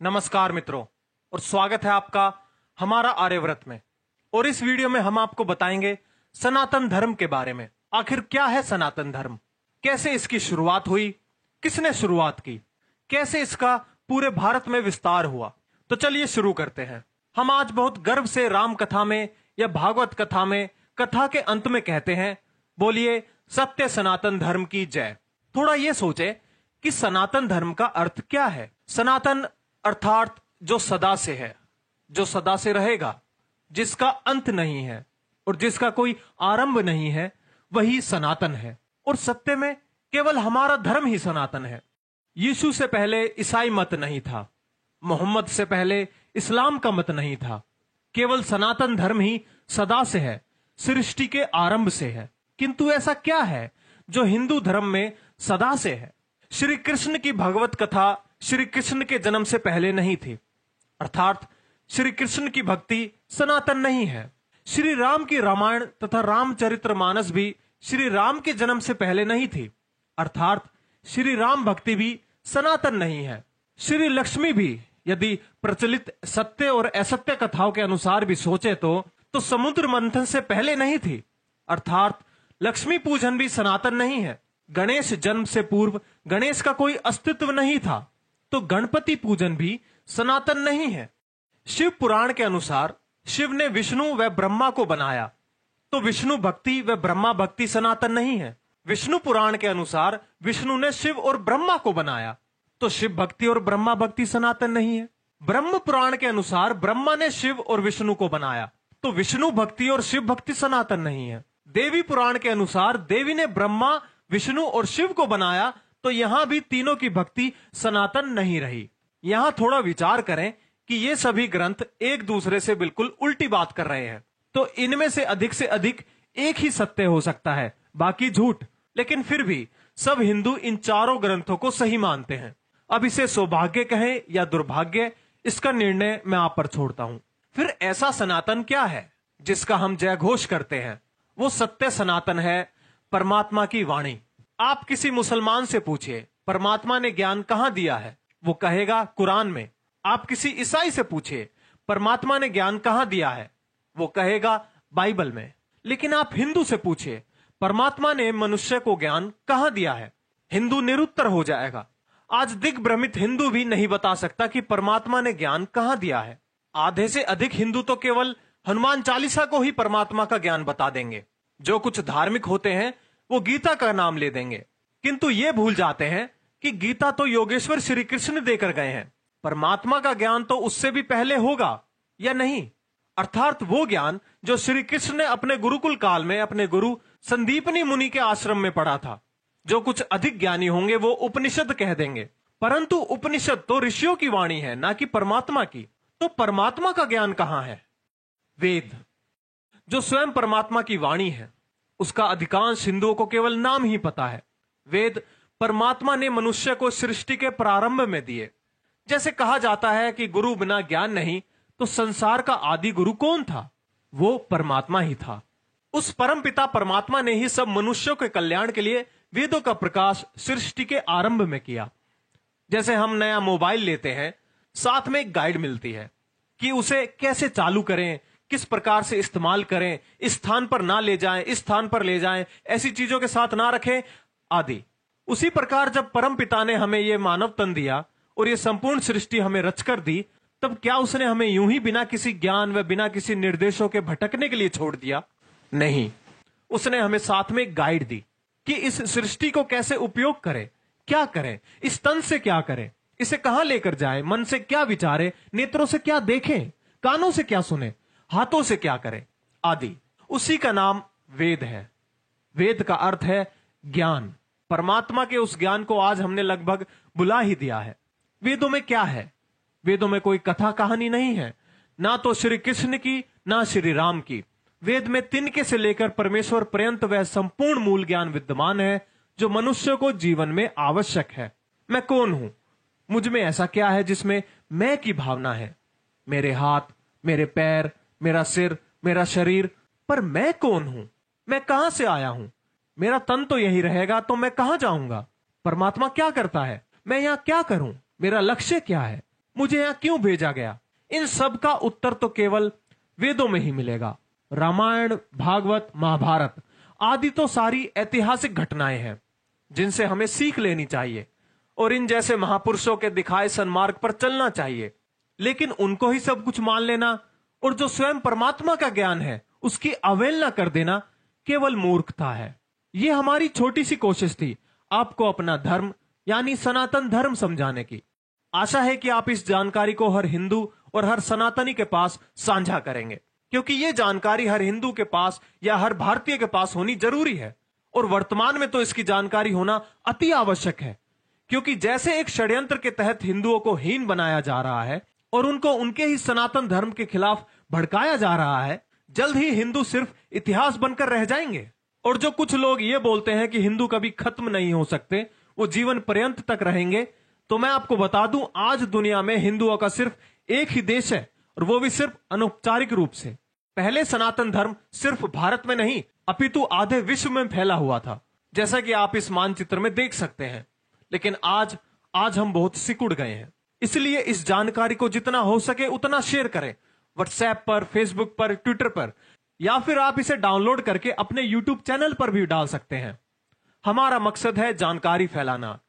नमस्कार मित्रों, और स्वागत है आपका हमारा आर्यव्रत में। और इस वीडियो में हम आपको बताएंगे सनातन धर्म के बारे में। आखिर क्या है सनातन धर्म, कैसे इसकी शुरुआत हुई, किसने शुरुआत की, कैसे इसका पूरे भारत में विस्तार हुआ। तो चलिए शुरू करते हैं। हम आज बहुत गर्व से राम कथा में या भागवत कथा में कथा के अंत में कहते हैं, बोलिए सत्य सनातन धर्म की जय। थोड़ा ये सोचे कि सनातन धर्म का अर्थ क्या है। सनातन अर्थात जो सदा से है, जो सदा से रहेगा, जिसका अंत नहीं है और जिसका कोई आरंभ नहीं है, वही सनातन है। और सत्य में केवल हमारा धर्म ही सनातन है। यीशु से पहले ईसाई मत नहीं था, मोहम्मद से पहले इस्लाम का मत नहीं था। केवल सनातन धर्म ही सदा से है, सृष्टि के आरंभ से है। किंतु ऐसा क्या है जो हिंदू धर्म में सदा से है? श्री कृष्ण की भगवत कथा श्री कृष्ण के जन्म से पहले नहीं थी, अर्थात श्री कृष्ण की भक्ति सनातन नहीं है। श्री राम की रामायण तथा रामचरितमानस भी श्री राम के जन्म से पहले नहीं थी, अर्थात श्री राम भक्ति भी सनातन नहीं है। श्री लक्ष्मी भी यदि प्रचलित सत्य और असत्य कथाओं के अनुसार भी सोचे तो समुद्र मंथन से पहले नहीं थी, अर्थात लक्ष्मी पूजन भी सनातन नहीं है। गणेश जन्म से पूर्व गणेश का कोई अस्तित्व नहीं था, तो गणपति पूजन भी सनातन नहीं है। शिव पुराण के अनुसार शिव ने विष्णु व ब्रह्मा को बनाया, तो विष्णु भक्ति व ब्रह्मा भक्ति सनातन नहीं है। विष्णु पुराण के अनुसार विष्णु ने शिव और ब्रह्मा को बनाया, तो शिव भक्ति और ब्रह्मा भक्ति सनातन नहीं है। ब्रह्म पुराण के अनुसार ब्रह्मा ने शिव और विष्णु को बनाया, तो विष्णु भक्ति और शिव भक्ति सनातन नहीं है। देवी पुराण के अनुसार देवी ने ब्रह्मा, विष्णु और शिव को बनाया, तो यहां भी तीनों की भक्ति सनातन नहीं रही। यहां थोड़ा विचार करें कि ये सभी ग्रंथ एक दूसरे से बिल्कुल उल्टी बात कर रहे हैं, तो इनमें से अधिक एक ही सत्य हो सकता है, बाकी झूठ। लेकिन फिर भी सब हिंदू इन चारों ग्रंथों को सही मानते हैं। अब इसे सौभाग्य कहें या दुर्भाग्य, इसका निर्णय मैं आप पर छोड़ता हूं। फिर ऐसा सनातन क्या है जिसका हम जय घोष करते हैं? वो सत्य सनातन है परमात्मा की वाणी। आप किसी मुसलमान से पूछिए परमात्मा ने ज्ञान कहां दिया है, वो कहेगा कुरान में। आप किसी ईसाई से पूछिए परमात्मा ने ज्ञान कहां दिया है, वो कहेगा बाइबल में। लेकिन आप हिंदू से पूछिए परमात्मा ने मनुष्य को ज्ञान कहां दिया है, हिंदू निरुत्तर हो जाएगा। आज दिग्भ्रमित हिंदू भी नहीं बता सकता कि परमात्मा ने ज्ञान कहां दिया है। आधे से अधिक हिंदू तो केवल हनुमान चालीसा को ही परमात्मा का ज्ञान बता देंगे। जो कुछ धार्मिक होते हैं वो गीता का नाम ले देंगे, किंतु ये भूल जाते हैं कि गीता तो योगेश्वर श्री कृष्ण देकर गए हैं। परमात्मा का ज्ञान तो उससे भी पहले होगा या नहीं, अर्थात वो ज्ञान जो श्री कृष्ण ने अपने गुरुकुल काल में अपने गुरु संदीपनी मुनि के आश्रम में पढ़ा था। जो कुछ अधिक ज्ञानी होंगे वो उपनिषद कह देंगे, परंतु उपनिषद तो ऋषियों की वाणी है, ना कि परमात्मा की। तो परमात्मा का ज्ञान कहां है? वेद, जो स्वयं परमात्मा की वाणी है, उसका अधिकांश हिंदुओं को केवल नाम ही पता है। वेद परमात्मा ने मनुष्य को सृष्टि के प्रारंभ में दिए। जैसे कहा जाता है कि गुरु बिना ज्ञान नहीं, तो संसार का आदि गुरु कौन था? वो परमात्मा ही था। उस परम पिता परमात्मा ने ही सब मनुष्यों के कल्याण के लिए वेदों का प्रकाश सृष्टि के आरंभ में किया। जैसे हम नया मोबाइल लेते हैं, साथ में एक गाइड मिलती है कि उसे कैसे चालू करें, किस प्रकार से इस्तेमाल करें, इस स्थान पर ना ले जाएं, इस स्थान पर ले जाएं, ऐसी चीजों के साथ ना रखें आदि। उसी प्रकार जब परम पिता ने हमें यह मानव तन दिया और ये संपूर्ण सृष्टि हमें रचकर दी, तब क्या उसने हमें यूं ही बिना किसी ज्ञान व बिना किसी निर्देशों के भटकने के लिए छोड़ दिया? नहीं, उसने हमें साथ में गाइड दी कि इस सृष्टि को कैसे उपयोग करें, क्या करें, इस तन से क्या करें, इसे कहां लेकर जाए, मन से क्या विचारे, नेत्रों से क्या देखें, कानों से क्या सुने, हाथों से क्या करें आदि। उसी का नाम वेद है। वेद का अर्थ है ज्ञान। परमात्मा के उस ज्ञान को आज हमने लगभग बुला ही दिया है। वेदों में क्या है? वेदों में कोई कथा कहानी नहीं है, ना तो श्री कृष्ण की ना श्री राम की। वेद में तिनके से लेकर परमेश्वर पर्यंत वह संपूर्ण मूल ज्ञान विद्यमान है जो मनुष्य को जीवन में आवश्यक है। मैं कौन हूं? मुझ में ऐसा क्या है जिसमें मैं की भावना है? मेरे हाथ, मेरे पैर, मेरा सिर, मेरा शरीर, पर मैं कौन हूं? मैं कहां से आया हूं? मेरा तन तो यही रहेगा, तो मैं कहां जाऊंगा? परमात्मा क्या करता है? मैं यहां क्या करूं? मेरा लक्ष्य क्या है? मुझे यहां क्यों भेजा गया? इन सब का उत्तर तो केवल वेदों में ही मिलेगा। रामायण, भागवत, महाभारत आदि तो सारी ऐतिहासिक घटनाएं हैं जिनसे हमें सीख लेनी चाहिए और इन जैसे महापुरुषों के दिखाए सन्मार्ग पर चलना चाहिए। लेकिन उनको ही सब कुछ मान लेना और जो स्वयं परमात्मा का ज्ञान है उसकी अवहेलना कर देना केवल मूर्खता है। यह हमारी छोटी सी कोशिश थी आपको अपना धर्म यानी सनातन धर्म समझाने की। आशा है कि आप इस जानकारी को हर हिंदू और हर सनातनी के पास साझा करेंगे, क्योंकि यह जानकारी हर हिंदू के पास या हर भारतीय के पास होनी जरूरी है। और वर्तमान में तो इसकी जानकारी होना अति आवश्यक है, क्योंकि जैसे एक षड्यंत्र के तहत हिंदुओं को हीन बनाया जा रहा है और उनको उनके ही सनातन धर्म के खिलाफ भड़काया जा रहा है, जल्द ही हिंदू सिर्फ इतिहास बनकर रह जाएंगे। और जो कुछ लोग ये बोलते हैं कि हिंदू कभी खत्म नहीं हो सकते, वो जीवन पर्यंत तक रहेंगे, तो मैं आपको बता दूं, आज दुनिया में हिंदुओं का सिर्फ एक ही देश है और वो भी सिर्फ अनौपचारिक रूप से। पहले सनातन धर्म सिर्फ भारत में नहीं अपितु आधे विश्व में फैला हुआ था, जैसा कि आप इस मानचित्र में देख सकते हैं। लेकिन आज हम बहुत सिकुड़ गए हैं। इसलिए इस जानकारी को जितना हो सके उतना शेयर करें, व्हाट्सएप पर, फेसबुक पर, ट्विटर पर, या फिर आप इसे डाउनलोड करके अपने यूट्यूब चैनल पर भी डाल सकते हैं। हमारा मकसद है जानकारी फैलाना,